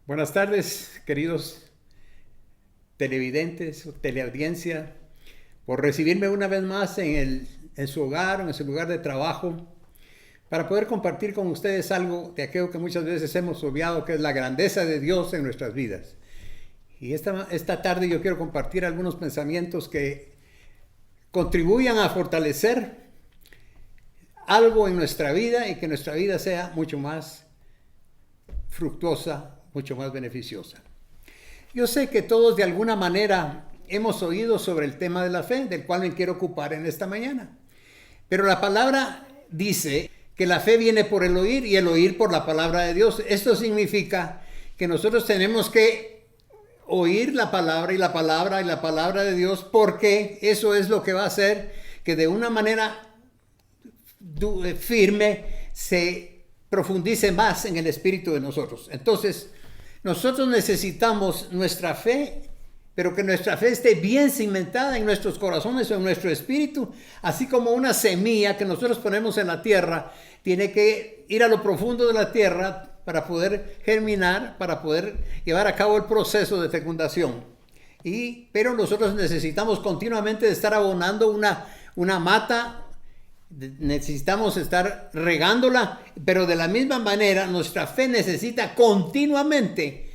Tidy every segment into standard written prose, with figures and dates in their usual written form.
Buenas tardes, queridos televidentes, teleaudiencia, por recibirme una vez más en su hogar o en su lugar de trabajo para poder compartir con ustedes algo de aquello que muchas veces hemos obviado, que es la grandeza de Dios en nuestras vidas. Y esta tarde yo quiero compartir algunos pensamientos que contribuyan a fortalecer algo en nuestra vida y que nuestra vida sea mucho más fructuosa, mucho más beneficiosa. Yo sé que todos de alguna manera hemos oído sobre el tema de la fe, del cual me quiero ocupar en esta mañana. Pero la palabra dice que la fe viene por el oír y el oír por la palabra de Dios. Esto significa que nosotros tenemos que oír la palabra y la palabra y la palabra de Dios, porque eso es lo que va a hacer que de una manera firme se profundice más en el espíritu de nosotros. Entonces, nosotros necesitamos nuestra fe, pero que nuestra fe esté bien cimentada en nuestros corazones o en nuestro espíritu, así como una semilla que nosotros ponemos en la tierra, tiene que ir a lo profundo de la tierra para poder germinar, para poder llevar a cabo el proceso de fecundación. Pero nosotros necesitamos continuamente estar abonando una mata. Necesitamos estar regándola, pero de la misma manera nuestra fe necesita continuamente,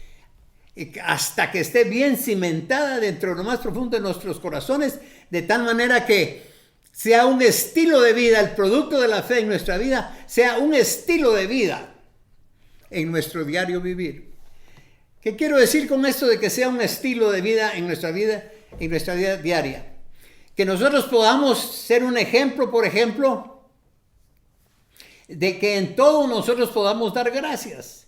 hasta que esté bien cimentada dentro de lo más profundo de nuestros corazones, de tal manera que sea un estilo de vida, el producto de la fe en nuestra vida, sea un estilo de vida en nuestro diario vivir. ¿Qué quiero decir con esto de que sea un estilo de vida en nuestra vida diaria? Que nosotros podamos ser un ejemplo, por ejemplo, de que en todo nosotros podamos dar gracias.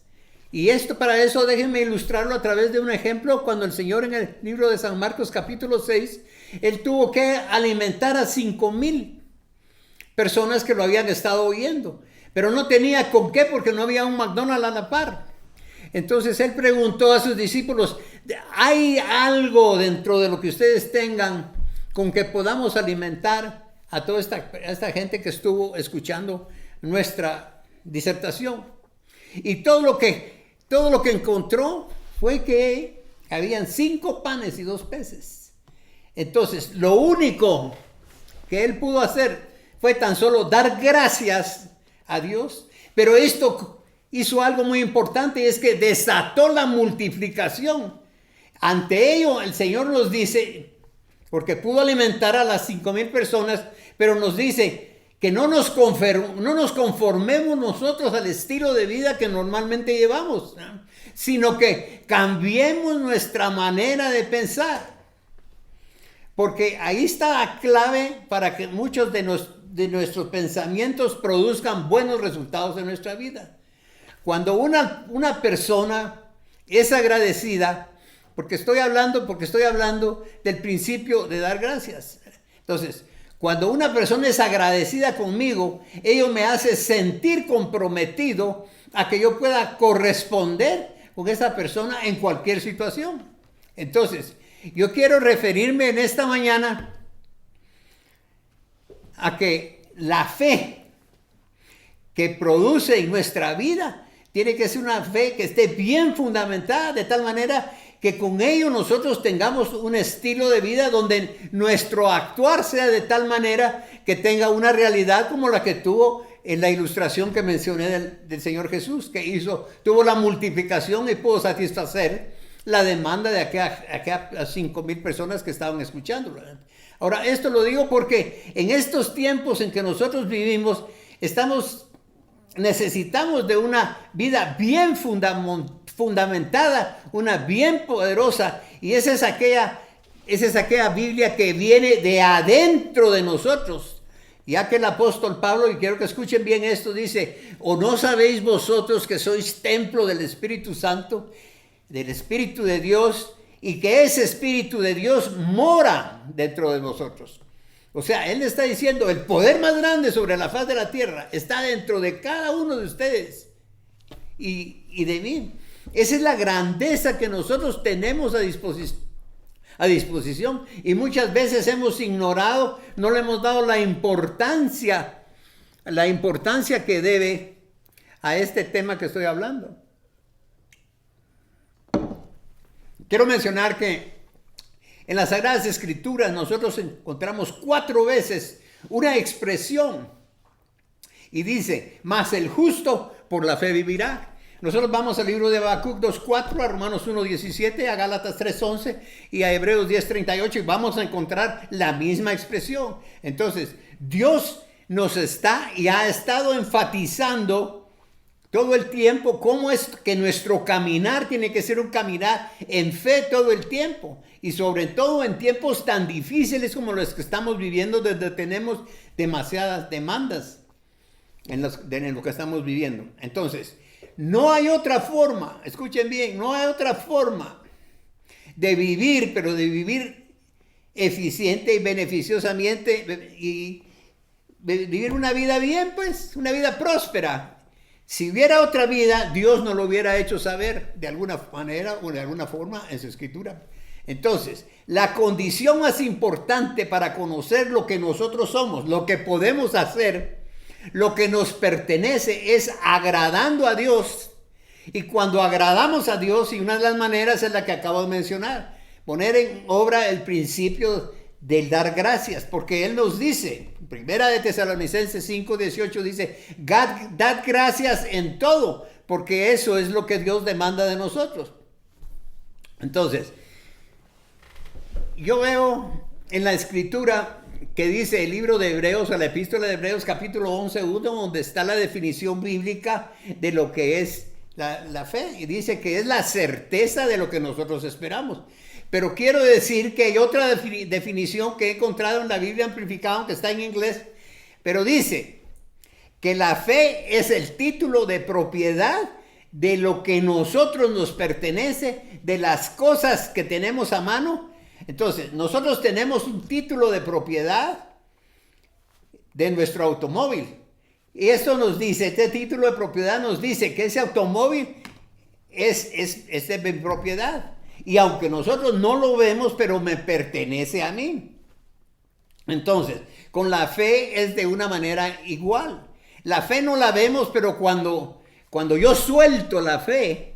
Y para eso déjenme ilustrarlo a través de un ejemplo. Cuando el Señor en el libro de San Marcos capítulo 6, Él tuvo que alimentar a 5,000 personas que lo habían estado oyendo. Pero no tenía con qué, porque no había un McDonald's a la par. Entonces Él preguntó a sus discípulos, ¿hay algo dentro de lo que ustedes tengan con que podamos alimentar a toda esta gente que estuvo escuchando nuestra disertación? Y todo lo que encontró fue que habían 5 panes y 2 peces. Entonces, lo único que él pudo hacer fue tan solo dar gracias a Dios. Pero esto hizo algo muy importante, y es que desató la multiplicación. Ante ello, el Señor nos dice, porque pudo alimentar a las 5,000 personas, pero nos dice que no nos conformemos nosotros al estilo de vida que normalmente llevamos, ¿no? Sino que cambiemos nuestra manera de pensar. Porque ahí está la clave para que muchos de nuestros pensamientos produzcan buenos resultados en nuestra vida. Cuando una persona es agradecida, porque estoy hablando del principio de dar gracias. Entonces, cuando una persona es agradecida conmigo, ello me hace sentir comprometido a que yo pueda corresponder con esa persona en cualquier situación. Entonces, yo quiero referirme en esta mañana a que la fe que produce en nuestra vida tiene que ser una fe que esté bien fundamentada, de tal manera que con ello nosotros tengamos un estilo de vida donde nuestro actuar sea de tal manera que tenga una realidad como la que tuvo en la ilustración que mencioné del Señor Jesús, que tuvo la multiplicación y pudo satisfacer la demanda de aquellas 5,000 personas que estaban escuchándolo. Ahora, esto lo digo porque en estos tiempos en que nosotros vivimos, necesitamos de una vida bien fundamentada, una bien poderosa, y esa es aquella Biblia que viene de adentro de nosotros. Ya que el apóstol Pablo, y quiero que escuchen bien esto, dice, ¿o no sabéis vosotros que sois templo del Espíritu Santo, del Espíritu de Dios, y que ese Espíritu de Dios mora dentro de vosotros? O sea, él está diciendo, el poder más grande sobre la faz de la tierra está dentro de cada uno de ustedes y de mí. Esa es la grandeza que nosotros tenemos a disposición, y muchas veces hemos ignorado, no le hemos dado la importancia que debe a este tema que estoy hablando. quiero mencionar que en las Sagradas Escrituras nosotros encontramos 4 veces una expresión y dice, mas el justo por la fe vivirá. Nosotros vamos al libro de Habacuc 2:4, a Romanos 1:17, a Gálatas 3:11 y a Hebreos 10:38 y vamos a encontrar la misma expresión. Entonces, Dios nos está y ha estado enfatizando todo el tiempo cómo es que nuestro caminar tiene que ser un caminar en fe todo el tiempo. Y sobre todo en tiempos tan difíciles como los que estamos viviendo, donde tenemos demasiadas demandas en lo que estamos viviendo. Entonces, no hay otra forma, escuchen bien, no hay otra forma de vivir, pero de vivir eficiente y beneficiosamente y vivir una vida bien, pues, una vida próspera. Si hubiera otra vida, Dios nos lo hubiera hecho saber de alguna manera o de alguna forma en su escritura. Entonces, la condición más importante para conocer lo que nosotros somos, lo que podemos hacer, lo que nos pertenece, es agradando a Dios. Y cuando agradamos a Dios, y una de las maneras es la que acabo de mencionar, poner en obra el principio del dar gracias, porque Él nos dice, Primera de Tesalonicenses 5:18 dice, dad gracias en todo, porque eso es lo que Dios demanda de nosotros. Entonces, yo veo en la escritura que dice el libro de Hebreos, o la epístola de Hebreos capítulo 11:1, donde está la definición bíblica de lo que es la fe, y dice que es la certeza de lo que nosotros esperamos. Pero quiero decir que hay otra definición que he encontrado en la Biblia amplificada, aunque está en inglés, pero dice que la fe es el título de propiedad de lo que nosotros nos pertenece, de las cosas que tenemos a mano. Entonces, nosotros tenemos un título de propiedad de nuestro automóvil. Y esto nos dice, este título de propiedad nos dice que ese automóvil es de mi propiedad. Y aunque nosotros no lo vemos, pero me pertenece a mí. Entonces, con la fe es de una manera igual. La fe no la vemos, pero cuando yo suelto la fe,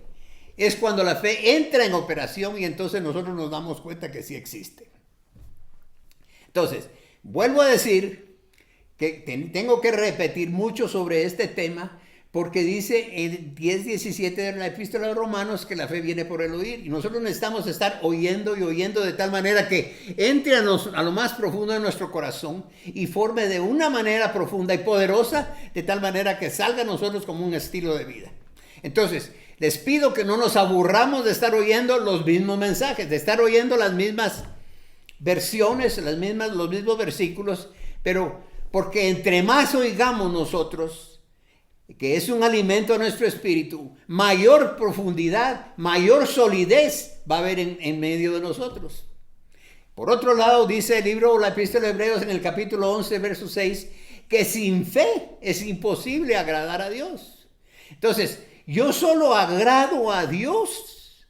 es cuando la fe entra en operación y entonces nosotros nos damos cuenta que sí existe. Entonces, vuelvo a decir que tengo que repetir mucho sobre este tema, porque dice en 10:17 de la epístola de Romanos que la fe viene por el oír. Y nosotros necesitamos estar oyendo y oyendo de tal manera que entre a lo más profundo de nuestro corazón y forme de una manera profunda y poderosa, de tal manera que salga a nosotros como un estilo de vida. Entonces, les pido que no nos aburramos de estar oyendo los mismos mensajes, de estar oyendo las mismas versiones, los mismos versículos, pero porque entre más oigamos nosotros, que es un alimento a nuestro espíritu, mayor profundidad, mayor solidez va a haber en medio de nosotros. Por otro lado, dice el libro o la epístola de Hebreos en el capítulo 11, verso 6, que sin fe es imposible agradar a Dios. Entonces, yo solo agrado a Dios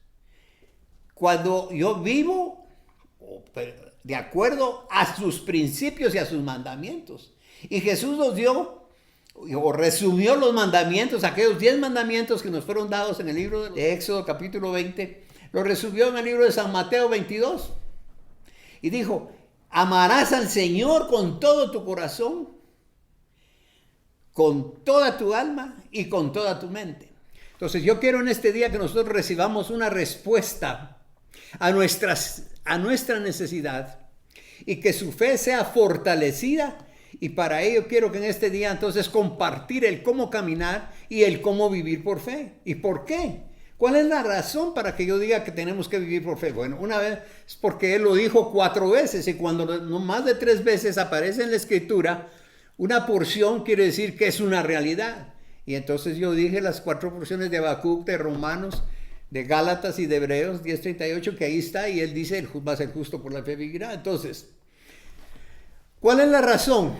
cuando yo vivo de acuerdo a sus principios y a sus mandamientos. Y Jesús nos dio o resumió los mandamientos, aquellos 10 mandamientos que nos fueron dados en el libro de Éxodo capítulo 20, lo resumió en el libro de San Mateo 22 y dijo, amarás al Señor con todo tu corazón, con toda tu alma y con toda tu mente. Entonces yo quiero en este día que nosotros recibamos una respuesta a nuestra necesidad y que su fe sea fortalecida. Y para ello quiero que en este día entonces compartir el cómo caminar y el cómo vivir por fe. ¿Y por qué? ¿Cuál es la razón para que yo diga que tenemos que vivir por fe? Bueno, una vez es porque Él lo dijo 4 veces y cuando no más de 3 veces aparece en la escritura una porción quiere decir que es una realidad. Y entonces yo dije las 4 porciones de Habacuc, de Romanos, de Gálatas y de Hebreos 10:38 que ahí está y Él dice el justo por la fe vivirá. Entonces, ¿cuál es la razón?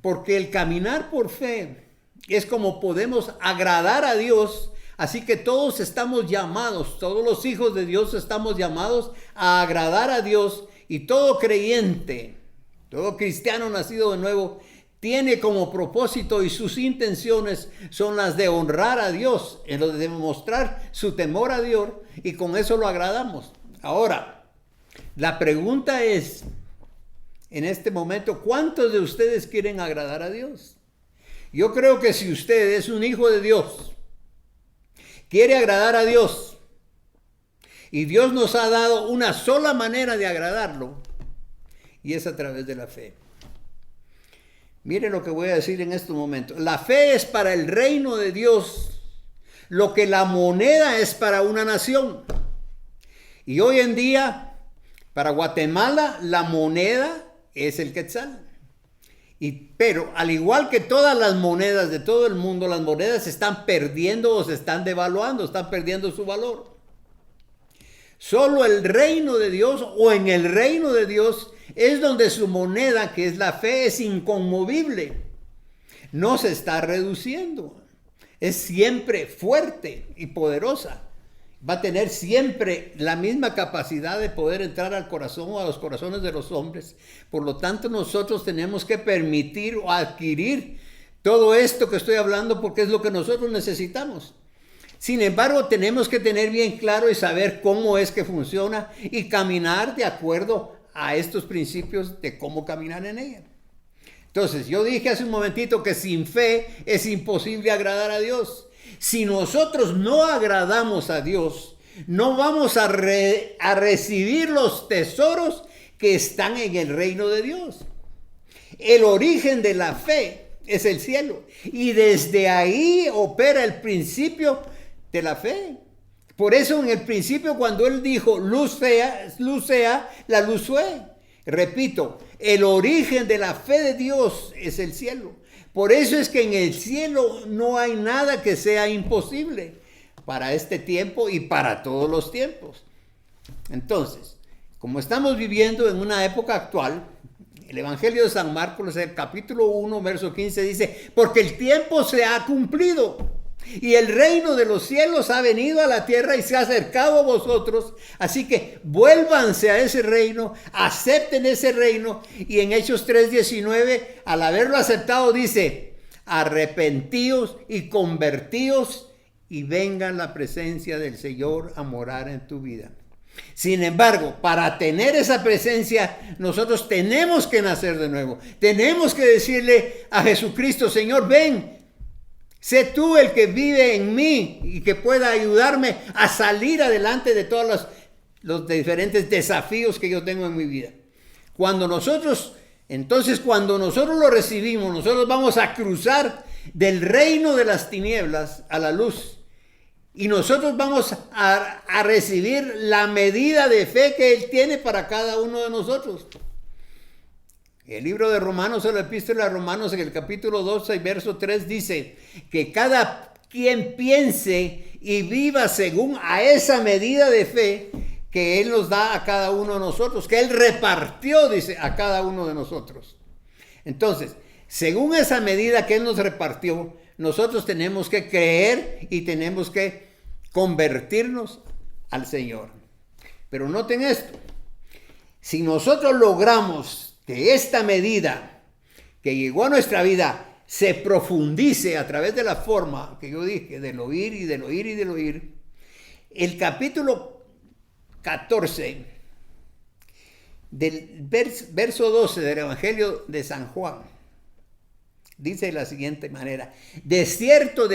Porque el caminar por fe es como podemos agradar a Dios. Así que todos estamos llamados, todos los hijos de Dios estamos llamados a agradar a Dios. Y todo creyente, todo cristiano nacido de nuevo, tiene como propósito y sus intenciones son las de honrar a Dios, en lo de demostrar su temor a Dios y con eso lo agradamos. Ahora, la pregunta es, en este momento, ¿cuántos de ustedes quieren agradar a Dios? Yo creo que si usted es un hijo de Dios, quiere agradar a Dios, y Dios nos ha dado una sola manera de agradarlo, y es a través de la fe. Mire lo que voy a decir en estos momentos. La fe es para el reino de Dios lo que la moneda es para una nación. Y hoy en día, para Guatemala, la moneda es el quetzal. Pero al igual que todas las monedas de todo el mundo, las monedas se están perdiendo o se están devaluando, están perdiendo su valor. Solo el reino de Dios, o en el reino de Dios, es donde su moneda, que es la fe, es inconmovible. No se está reduciendo. Es siempre fuerte y poderosa. Va a tener siempre la misma capacidad de poder entrar al corazón o a los corazones de los hombres. Por lo tanto, nosotros tenemos que permitir o adquirir todo esto que estoy hablando porque es lo que nosotros necesitamos. Sin embargo, tenemos que tener bien claro y saber cómo es que funciona y caminar de acuerdo a estos principios de cómo caminar en ella. Entonces, yo dije hace un momentito que sin fe es imposible agradar a Dios. Si nosotros no agradamos a Dios, no vamos a recibir los tesoros que están en el reino de Dios. El origen de la fe es el cielo. Y desde ahí opera el principio de la fe. Por eso en el principio cuando él dijo luz sea, la luz fue. Repito, el origen de la fe de Dios es el cielo. Por eso es que en el cielo no hay nada que sea imposible para este tiempo y para todos los tiempos. Entonces, como estamos viviendo en una época actual, el Evangelio de San Marcos, el capítulo 1, verso 15 dice, porque el tiempo se ha cumplido y el reino de los cielos ha venido a la tierra y se ha acercado a vosotros. Así que vuélvanse a ese reino, acepten ese reino. Y en Hechos 3:19, al haberlo aceptado, dice, arrepentíos y convertíos y vengan la presencia del Señor a morar en tu vida. Sin embargo, para tener esa presencia, nosotros tenemos que nacer de nuevo. Tenemos que decirle a Jesucristo, Señor, ven. Sé tú el que vive en mí y que pueda ayudarme a salir adelante de todos los diferentes desafíos que yo tengo en mi vida. Cuando nosotros lo recibimos, nosotros vamos a cruzar del reino de las tinieblas a la luz. Y nosotros vamos a recibir la medida de fe que Él tiene para cada uno de nosotros. El libro de Romanos, o la epístola de Romanos, en el capítulo 12, verso 3, dice que cada quien piense y viva según a esa medida de fe que Él nos da a cada uno de nosotros, que Él repartió, dice, a cada uno de nosotros. Entonces, según esa medida que Él nos repartió, nosotros tenemos que creer y tenemos que convertirnos al Señor. Pero noten esto, si nosotros logramos que esta medida que llegó a nuestra vida se profundice a través de la forma que yo dije, del oír y del oír y del oír, el capítulo 14 del verso 12 del Evangelio de San Juan dice de la siguiente manera, de cierto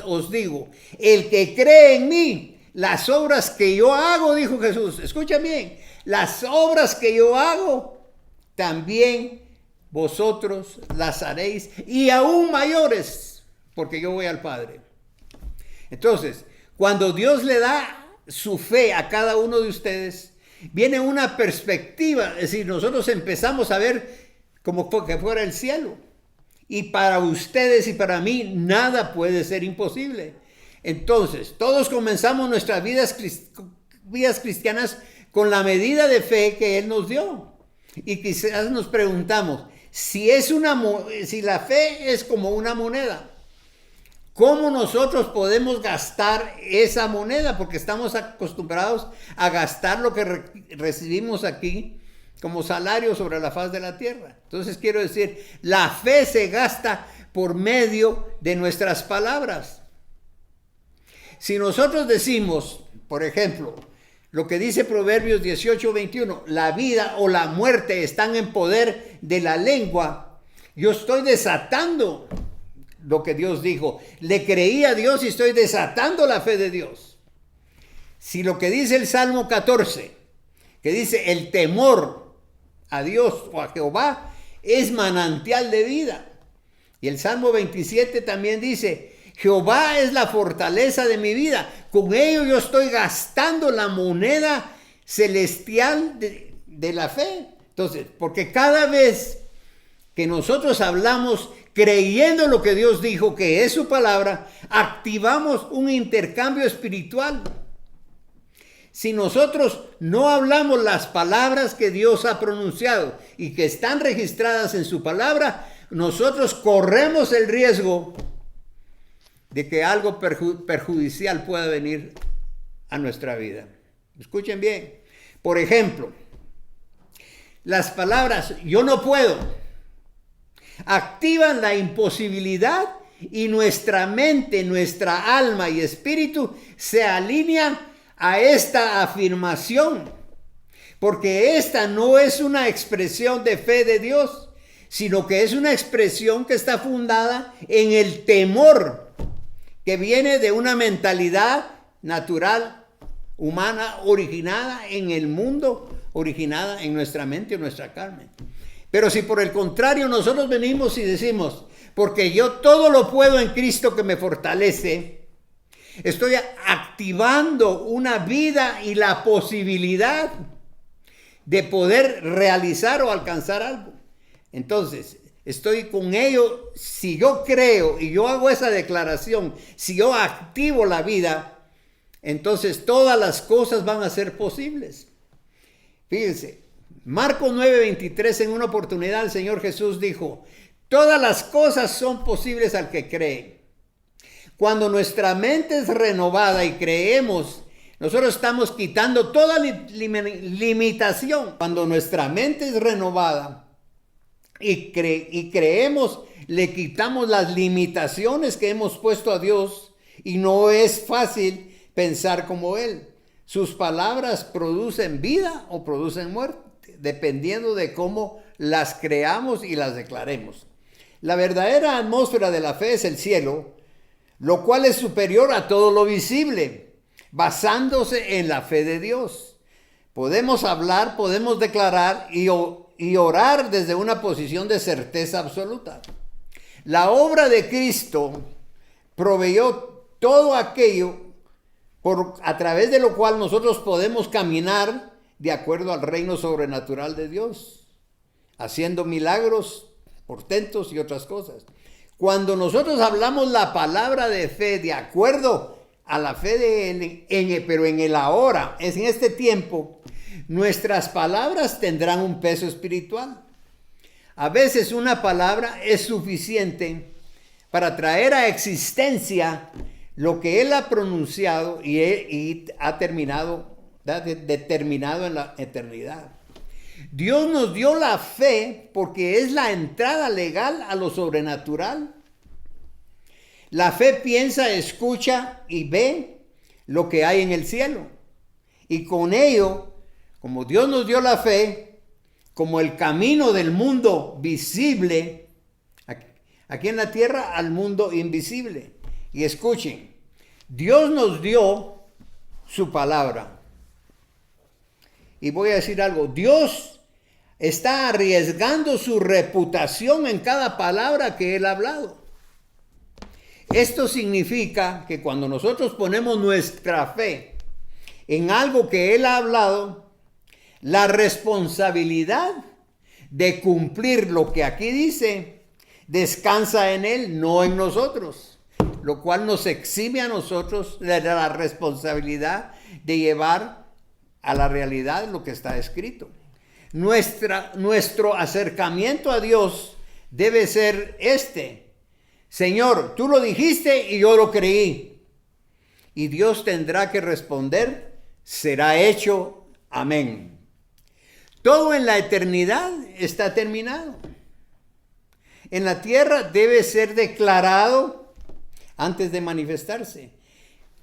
os digo, el que cree en mí, las obras que yo hago, dijo Jesús, escucha bien, las obras que yo hago, también vosotros las haréis y aún mayores, porque yo voy al Padre. Entonces, cuando Dios le da su fe a cada uno de ustedes, viene una perspectiva, es decir, nosotros empezamos a ver como que fuera el cielo. Y para ustedes y para mí, nada puede ser imposible. Entonces, todos comenzamos nuestras vidas cristianas con la medida de fe que Él nos dio. Y quizás nos preguntamos, si la fe es como una moneda, ¿cómo nosotros podemos gastar esa moneda? Porque estamos acostumbrados a gastar lo que recibimos aquí como salario sobre la faz de la tierra. Entonces quiero decir, la fe se gasta por medio de nuestras palabras. Si nosotros decimos, por ejemplo, Lo que dice Proverbios 18:21, la vida o la muerte están en poder de la lengua. Yo estoy desatando lo que Dios dijo. Le creí a Dios y estoy desatando la fe de Dios. Si lo que dice el Salmo 14, que dice el temor a Dios o a Jehová es manantial de vida. Y el Salmo 27 también dice, Jehová es la fortaleza de mi vida. Con ello yo estoy gastando la moneda celestial de la fe. Entonces, porque cada vez que nosotros hablamos creyendo lo que Dios dijo, que es su palabra, activamos un intercambio espiritual. Si nosotros no hablamos las palabras que Dios ha pronunciado y que están registradas en su palabra, nosotros corremos el riesgo de que algo perjudicial pueda venir a nuestra vida. Escuchen bien. Por ejemplo, las palabras yo no puedo activan la imposibilidad y nuestra mente, nuestra alma y espíritu se alinean a esta afirmación, porque esta no es una expresión de fe de Dios, sino que es una expresión que está fundada en el temor que viene de una mentalidad natural, humana, originada en el mundo, originada en nuestra mente o nuestra carne. Pero si por el contrario nosotros venimos y decimos, porque yo todo lo puedo en Cristo que me fortalece, estoy activando una vida y la posibilidad de poder realizar o alcanzar algo. Entonces, estoy con ello, si yo creo y yo hago esa declaración, si yo activo la vida, entonces todas las cosas van a ser posibles. Fíjense, Marcos 9:23, en una oportunidad el Señor Jesús dijo, todas las cosas son posibles al que cree. Cuando nuestra mente es renovada y creemos, nosotros estamos quitando toda limitación. Cuando nuestra mente es renovada y creemos, le quitamos las limitaciones que hemos puesto a Dios y no es fácil pensar como Él. Sus palabras producen vida o producen muerte, dependiendo de cómo las creamos y las declaremos. La verdadera atmósfera de la fe es el cielo, lo cual es superior a todo lo visible, basándose en la fe de Dios. Podemos hablar, podemos declarar y orar desde una posición de certeza absoluta. La obra de Cristo proveyó todo aquello a través de lo cual nosotros podemos caminar de acuerdo al reino sobrenatural de Dios, haciendo milagros, portentos y otras cosas. Cuando nosotros hablamos la palabra de fe de acuerdo a la fe de Él, pero en el ahora, es en este tiempo, nuestras palabras tendrán un peso espiritual. A veces una palabra es suficiente para traer a existencia lo que Él ha pronunciado y ha determinado en la eternidad. Dios nos dio la fe porque es la entrada legal a lo sobrenatural. La fe piensa, escucha y ve lo que hay en el cielo. Y con ello, como Dios nos dio la fe, como el camino del mundo visible, aquí en la tierra, al mundo invisible. Y escuchen, Dios nos dio su palabra. Y voy a decir algo, Dios está arriesgando su reputación en cada palabra que Él ha hablado. Esto significa que cuando nosotros ponemos nuestra fe en algo que Él ha hablado, la responsabilidad de cumplir lo que aquí dice descansa en Él, no en nosotros, lo cual nos exime a nosotros de la responsabilidad de llevar a la realidad lo que está escrito. Nuestro acercamiento a Dios debe ser Señor, tú lo dijiste y yo lo creí. Y Dios tendrá que responder, será hecho, amén. Todo en la eternidad está terminado. En la tierra debe ser declarado antes de manifestarse.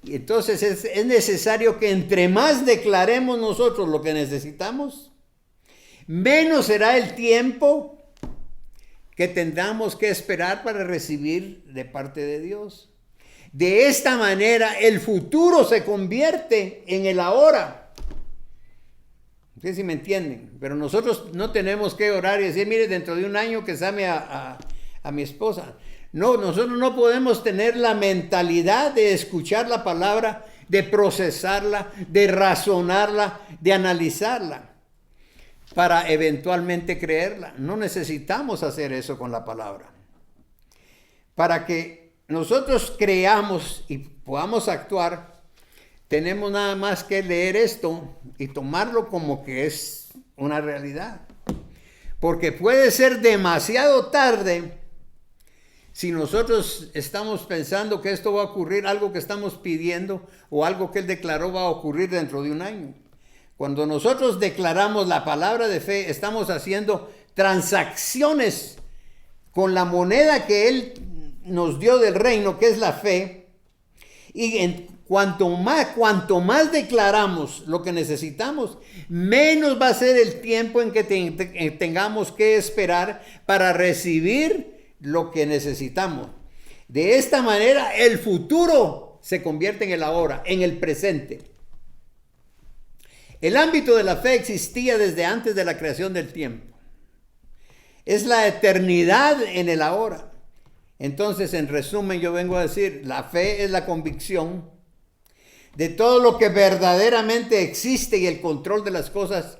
Y entonces es necesario que entre más declaremos nosotros lo que necesitamos, menos será el tiempo que tendremos que esperar para recibir de parte de Dios. De esta manera el futuro se convierte en el ahora. No sé si me entienden, pero nosotros no tenemos que orar y decir, mire, dentro de un año que llame a mi esposa. No, nosotros no podemos tener la mentalidad de escuchar la palabra, de procesarla, de razonarla, de analizarla, para eventualmente creerla. No necesitamos hacer eso con la palabra. Para que nosotros creamos y podamos actuar, tenemos nada más que leer esto y tomarlo como que es una realidad. Porque puede ser demasiado tarde si nosotros estamos pensando que esto va a ocurrir, algo que estamos pidiendo o algo que Él declaró va a ocurrir dentro de un año. Cuando nosotros declaramos la palabra de fe, estamos haciendo transacciones con la moneda que Él nos dio del reino, que es la fe. Y cuanto más declaramos lo que necesitamos, menos va a ser el tiempo en que tengamos que esperar para recibir lo que necesitamos. De esta manera, el futuro se convierte en el ahora, en el presente. El ámbito de la fe existía desde antes de la creación del tiempo. Es la eternidad en el ahora. Entonces, en resumen, yo vengo a decir, la fe es la convicción de todo lo que verdaderamente existe y el control de las cosas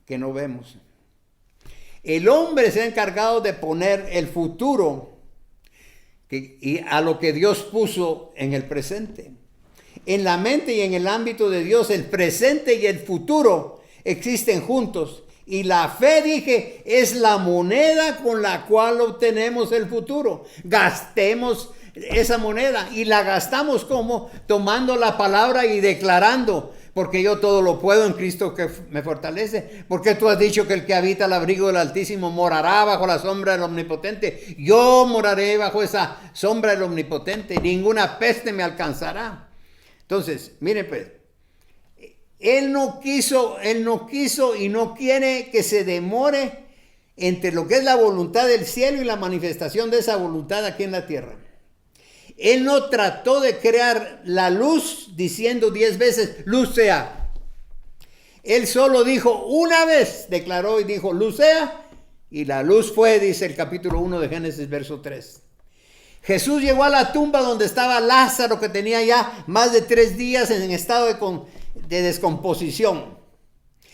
que no vemos. El hombre se ha encargado de poner el futuro y a lo que Dios puso en el presente. En la mente y en el ámbito de Dios, el presente y el futuro existen juntos. Y la fe, dije, es la moneda con la cual obtenemos el futuro. Gastemos esa moneda y la gastamos como tomando la palabra y declarando, porque yo todo lo puedo en Cristo que me fortalece. Porque tú has dicho que el que habita al abrigo del Altísimo morará bajo la sombra del Omnipotente. Yo moraré bajo esa sombra del Omnipotente. Ninguna peste me alcanzará. Entonces, miren pues, Él no quiso y no quiere que se demore entre lo que es la voluntad del cielo y la manifestación de esa voluntad aquí en la tierra. Él no trató de crear la luz diciendo 10 veces, luz sea. Él solo dijo una vez, declaró y dijo, luz sea, y la luz fue, dice el capítulo 1 de Génesis, verso 3. Jesús llegó a la tumba donde estaba Lázaro, que tenía ya más de 3 días en estado de descomposición.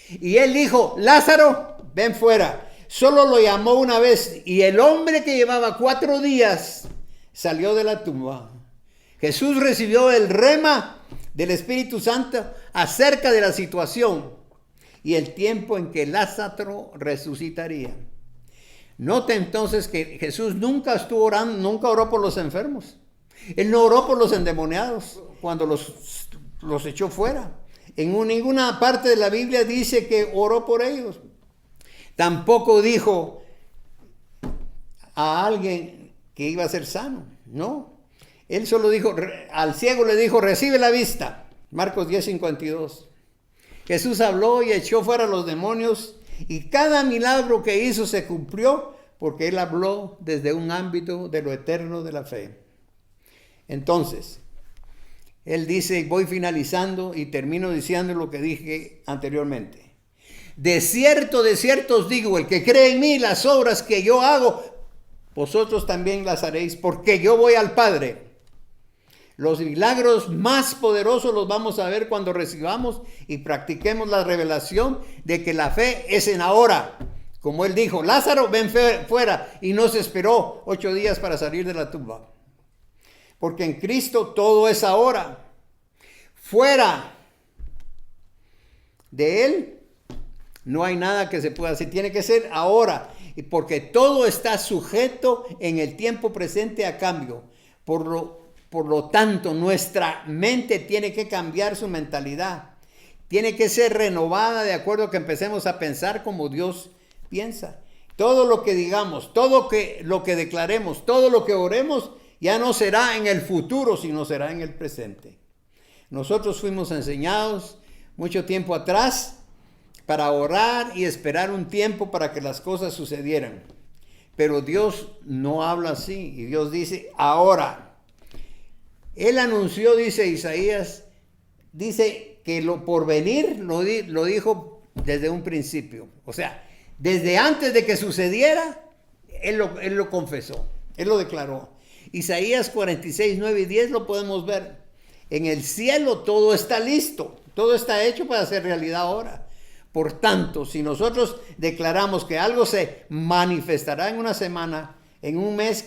Y él dijo, Lázaro, ven fuera. Solo lo llamó una vez, y el hombre que llevaba 4 días salió de la tumba. Jesús recibió el rema del Espíritu Santo acerca de la situación y el tiempo en que Lázaro resucitaría. Note entonces que Jesús nunca estuvo orando, nunca oró por los enfermos. Él no oró por los endemoniados cuando los echó fuera. En ninguna parte de la Biblia dice que oró por ellos. Tampoco dijo a alguien que iba a ser sano. No. Él solo dijo, al ciego le dijo, recibe la vista. Marcos 10:52. Jesús habló y echó fuera los demonios, y cada milagro que hizo se cumplió porque Él habló desde un ámbito de lo eterno de la fe. Entonces, Él dice, y voy finalizando y termino diciendo lo que dije anteriormente. De cierto os digo, el que cree en mí, las obras que yo hago, vosotros también las haréis, porque yo voy al Padre. Los milagros más poderosos los vamos a ver cuando recibamos y practiquemos la revelación de que la fe es en ahora. Como Él dijo, Lázaro, ven fuera, y no se esperó 8 días para salir de la tumba. Porque en Cristo todo es ahora. Fuera de Él no hay nada que se pueda hacer. Tiene que ser ahora. Y porque todo está sujeto en el tiempo presente a cambio. Por lo tanto, nuestra mente tiene que cambiar su mentalidad. Tiene que ser renovada de acuerdo a que empecemos a pensar como Dios piensa. Todo lo que digamos, todo lo que declaremos, todo lo que oremos, ya no será en el futuro, sino será en el presente. Nosotros fuimos enseñados mucho tiempo atrás para orar y esperar un tiempo para que las cosas sucedieran. Pero Dios no habla así. Y Dios dice, ahora. Él anunció, dice Isaías, dice que lo por venir lo dijo desde un principio. O sea, desde antes de que sucediera, Él lo confesó. Él lo declaró. Isaías 46, 9 y 10 lo podemos ver. En el cielo todo está listo. Todo está hecho para hacer realidad ahora. Por tanto, si nosotros declaramos que algo se manifestará en una semana, en un mes,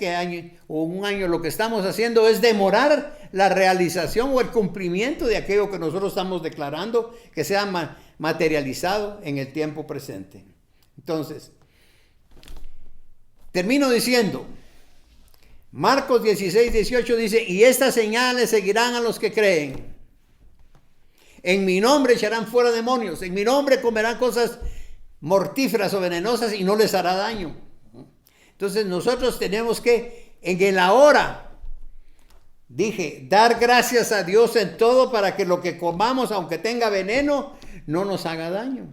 o un año, lo que estamos haciendo es demorar la realización o el cumplimiento de aquello que nosotros estamos declarando que sea materializado en el tiempo presente. Entonces, termino diciendo, Marcos 16, 18 dice, y estas señales seguirán a los que creen. En mi nombre echarán fuera demonios, en mi nombre comerán cosas mortíferas o venenosas y no les hará daño. Entonces nosotros tenemos que, en el ahora, dar gracias a Dios en todo para que lo que comamos, aunque tenga veneno, no nos haga daño.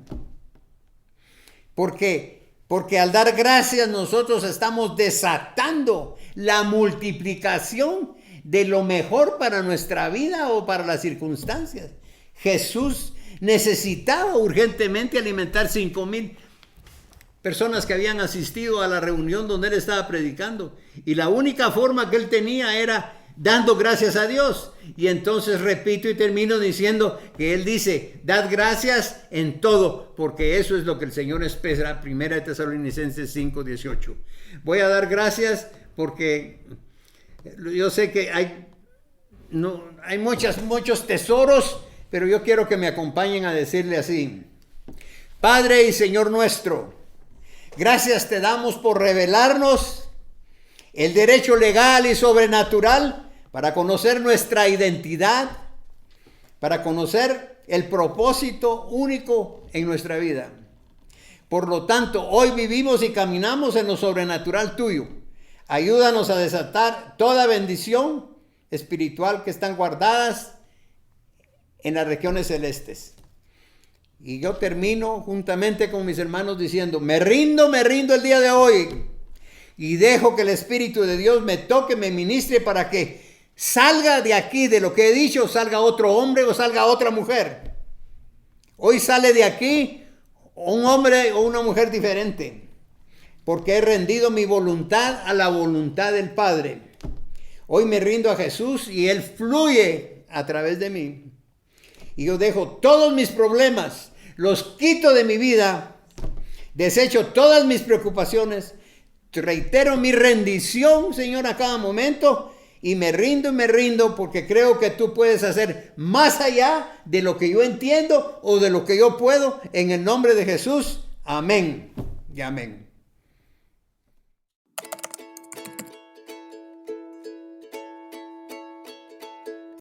Porque al dar gracias nosotros estamos desatando la multiplicación de lo mejor para nuestra vida o para las circunstancias. Jesús necesitaba urgentemente alimentar 5,000 personas que habían asistido a la reunión donde él estaba predicando. Y la única forma que él tenía era dando gracias a Dios. Y entonces repito y termino diciendo que él dice, dad gracias en todo, porque eso es lo que el Señor espera. 1 Tesalonicenses 5, 18. Voy a dar gracias porque yo sé que hay muchos tesoros, pero yo quiero que me acompañen a decirle así: Padre y Señor nuestro, gracias te damos por revelarnos el derecho legal y sobrenatural para conocer nuestra identidad, para conocer el propósito único en nuestra vida. Por lo tanto, hoy vivimos y caminamos en lo sobrenatural tuyo. Ayúdanos a desatar toda bendición espiritual que están guardadas en las regiones celestes. Y yo termino juntamente con mis hermanos diciendo, me rindo el día de hoy y dejo que el Espíritu de Dios me toque, me ministre para que salga de aquí, de lo que he dicho, salga otro hombre o salga otra mujer. Hoy sale de aquí un hombre o una mujer diferente, porque he rendido mi voluntad a la voluntad del Padre. Hoy me rindo a Jesús y Él fluye a través de mí. Y yo dejo todos mis problemas, los quito de mi vida, desecho todas mis preocupaciones, reitero mi rendición, Señor, a cada momento, y me rindo porque creo que tú puedes hacer más allá de lo que yo entiendo o de lo que yo puedo, en el nombre de Jesús. Amén y amén.